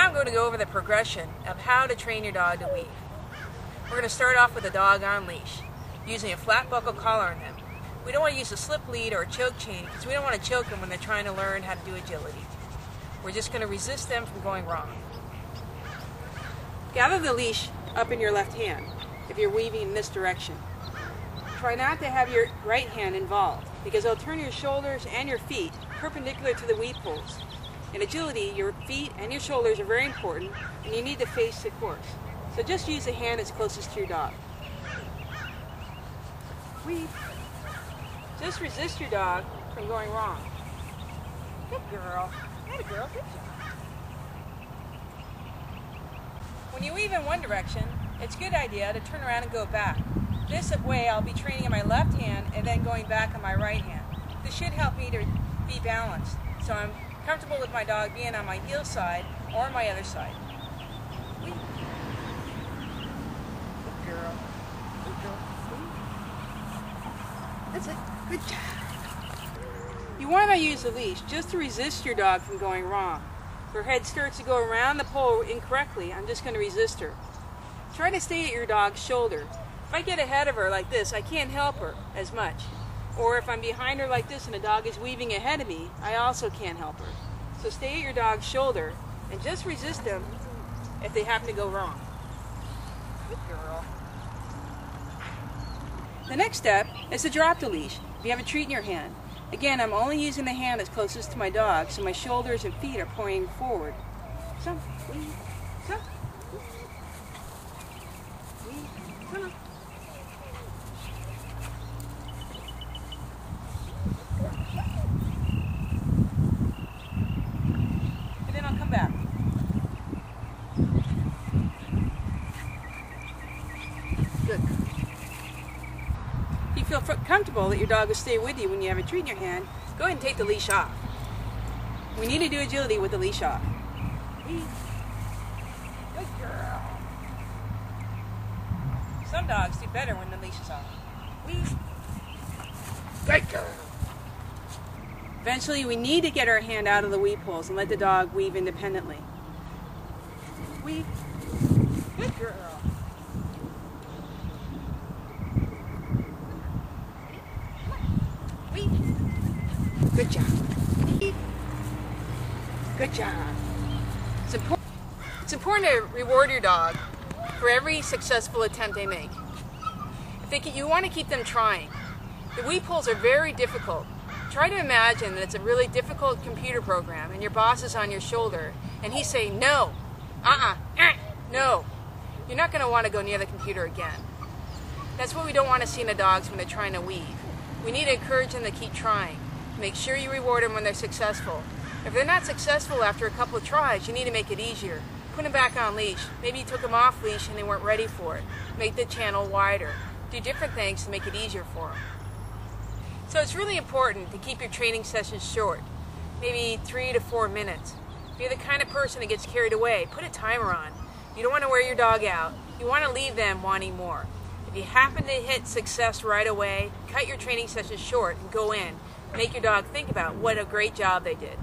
Now I'm going to go over the progression of how to train your dog to weave. We're going to start off with a dog on leash, using a flat buckle collar on them. We don't want to use a slip lead or a choke chain because we don't want to choke them when they're trying to learn how to do agility. We're just going to resist them from going wrong. Gather the leash up in your left hand if you're weaving in this direction. Try not to have your right hand involved because it'll turn your shoulders and your feet perpendicular to the weavepoles. In agility, your feet and your shoulders are very important and you need to face the course. So just use the hand that's closest to your dog. Weave. Just resist your dog from going wrong. Good girl. Good girl. Good job. When you weave in one direction, it's a good idea to turn around and go back. This way I'll be training in my left hand and then going back on my right hand. This should help me to be balanced, so I'm comfortable with my dog being on my heel side or my other side. Weave. Good girl. Good girl. That's it. Good job. You want to use the leash just to resist your dog from going wrong. If her head starts to go around the pole incorrectly, I'm just going to resist her. Try to stay at your dog's shoulder. If I get ahead of her like this, I can't help her as much. Or if I'm behind her like this and the dog is weaving ahead of me, I also can't help her. So stay at your dog's shoulder and just resist them if they happen to go wrong. Good girl. The next step is to drop the leash if you have a treat in your hand. Again, I'm only using the hand that's closest to my dog, so my shoulders and feet are pointing forward. So, weave, so, weave, come on. And then I'll come back. Good. If you feel comfortable that your dog will stay with you when you have a treat in your hand, go ahead and take the leash off. We need to do agility with the leash off. Weave. Good girl. Some dogs do better when the leash is off. Weave. Good girl. Eventually, we need to get our hand out of the weavepoles and let the dog weave independently. Weave. Good girl. Good job. Good job. It's important to reward your dog for every successful attempt they make. You want to keep them trying. The weavepoles are very difficult. Try to imagine that it's a really difficult computer program and your boss is on your shoulder and he's saying, no, no. You're not going to want to go near the computer again. That's what we don't want to see in the dogs when they're trying to weave. We need to encourage them to keep trying. Make sure you reward them when they're successful. If they're not successful after a couple of tries, you need to make it easier. Put them back on leash. Maybe you took them off leash and they weren't ready for it. Make the channel wider. Do different things to make it easier for them. So it's really important to keep your training sessions short, maybe 3 to 4 minutes. If you're the kind of person that gets carried away, put a timer on. You don't want to wear your dog out. You want to leave them wanting more. If you happen to hit success right away, cut your training sessions short and go in. Make your dog think about what a great job they did.